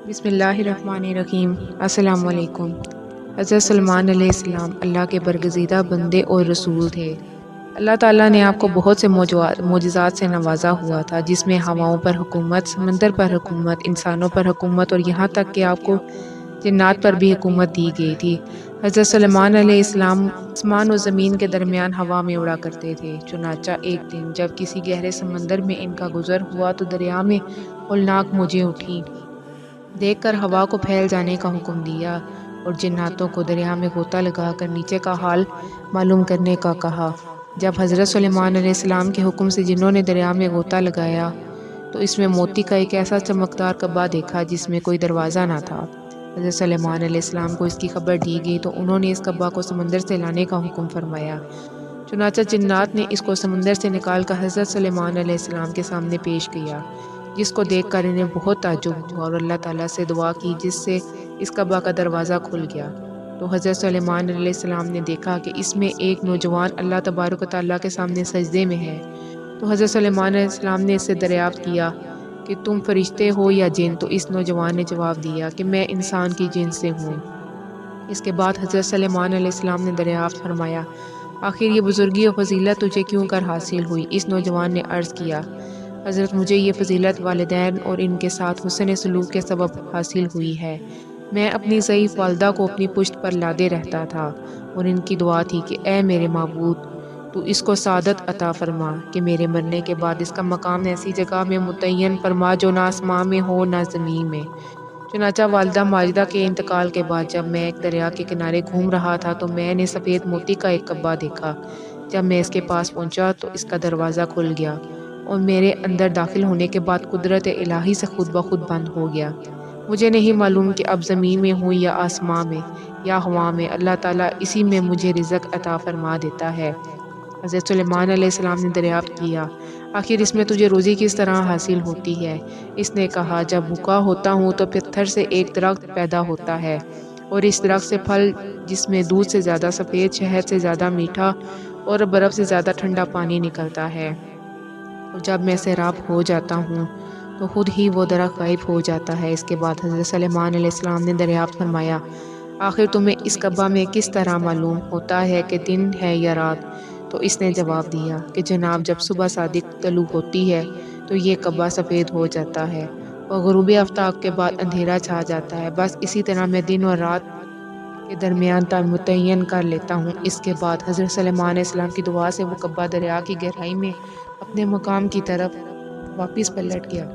بسم اللہ الرحمن الرحیم۔ السلام علیکم۔ حضرت سلیمان علیہ السلام اللہ کے برگزیدہ بندے اور رسول تھے۔ اللہ تعالیٰ نے آپ کو بہت سے معجزات سے نوازا ہوا تھا، جس میں ہواؤں پر حکومت، سمندر پر حکومت، انسانوں پر حکومت اور یہاں تک کہ آپ کو جنات پر بھی حکومت دی گئی تھی۔ حضرت سلیمان علیہ السلام آسمان و زمین کے درمیان ہوا میں اڑا کرتے تھے۔ چنانچہ ایک دن جب کسی گہرے سمندر میں ان کا گزر ہوا تو دریا میں ہولناک موجیں اٹھیں۔ دیکھ کر ہوا کو پھیل جانے کا حکم دیا اور جناتوں کو دریا میں غوطہ لگا کر نیچے کا حال معلوم کرنے کا کہا۔ جب حضرت سلیمان علیہ السلام کے حکم سے جنوں نے دریا میں غوطہ لگایا تو اس میں موتی کا ایک ایسا چمکدار کعبہ دیکھا جس میں کوئی دروازہ نہ تھا۔ حضرت سلیمان علیہ السلام کو اس کی خبر دی گئی تو انہوں نے اس کعبہ کو سمندر سے لانے کا حکم فرمایا۔ چنانچہ جنات نے اس کو سمندر سے نکال کر حضرت سلیمان علیہ السلام کے سامنے پیش کیا، جس کو دیکھ کر انہیں بہت تعجب ہوا اور اللہ تعالیٰ سے دعا کی، جس سے اس کعبہ کا دروازہ کھل گیا۔ تو حضرت سلیمان علیہ السلام نے دیکھا کہ اس میں ایک نوجوان اللہ تبارک و تعالیٰ کے سامنے سجدے میں ہے۔ تو حضرت سلیمان علیہ السلام نے اس سے دریافت کیا کہ تم فرشتے ہو یا جن؟ تو اس نوجوان نے جواب دیا کہ میں انسان کی جنس سے ہوں۔ اس کے بعد حضرت سلیمان علیہ السلام نے دریافت فرمایا، آخر یہ بزرگی و فضیلت تجھے کیوں کر حاصل ہوئی؟ اس نوجوان نے عرض کیا، حضرت مجھے یہ فضیلت والدین اور ان کے ساتھ حسن سلوک کے سبب حاصل ہوئی ہے۔ میں اپنی ضعیف والدہ کو اپنی پشت پر لادے رہتا تھا اور ان کی دعا تھی کہ اے میرے معبود، تو اس کو سعادت عطا فرما کہ میرے مرنے کے بعد اس کا مقام ایسی جگہ میں متعین فرما جو نہ آسمان میں ہو نہ زمین میں۔ چنانچہ والدہ ماجدہ کے انتقال کے بعد جب میں ایک دریا کے کنارے گھوم رہا تھا تو میں نے سفید موتی کا ایک کعبہ دیکھا۔ جب میں اس کے پاس پہنچا تو اس کا دروازہ کھل گیا اور میرے اندر داخل ہونے کے بعد قدرت الہی سے خود بخود بند ہو گیا۔ مجھے نہیں معلوم کہ اب زمین میں ہوں یا آسمان میں یا ہوا میں، اللہ تعالیٰ اسی میں مجھے رزق عطا فرما دیتا ہے۔ حضرت سلیمان علیہ السلام نے دریافت کیا، آخر اس میں تجھے روزی کس طرح حاصل ہوتی ہے؟ اس نے کہا، جب بھوکا ہوتا ہوں تو پتھر سے ایک درخت پیدا ہوتا ہے اور اس درخت سے پھل جس میں دودھ سے زیادہ سفید، شہد سے زیادہ میٹھا اور برف سے زیادہ ٹھنڈا پانی نکلتا ہے۔ اور جب میں سیراب ہو جاتا ہوں تو خود ہی وہ درخت غائب ہو جاتا ہے۔ اس کے بعد حضرت سلیمان علیہ السلام نے دریافت فرمایا، آخر تمہیں اس کعبہ میں کس طرح معلوم ہوتا ہے کہ دن ہے یا رات؟ تو اس نے جواب دیا کہ جناب، جب صبح صادق طلوع ہوتی ہے تو یہ کعبہ سفید ہو جاتا ہے اور غروب آفتاب کے بعد اندھیرا چھا جاتا ہے۔ بس اسی طرح میں دن اور رات کے درمیان متعین کر لیتا ہوں۔ اس کے بعد حضرت سلیمان علیہ السلام کی دعا سے وہ کعبہ دریا کی گہرائی میں اپنے مقام کی طرف واپس پلٹ گیا۔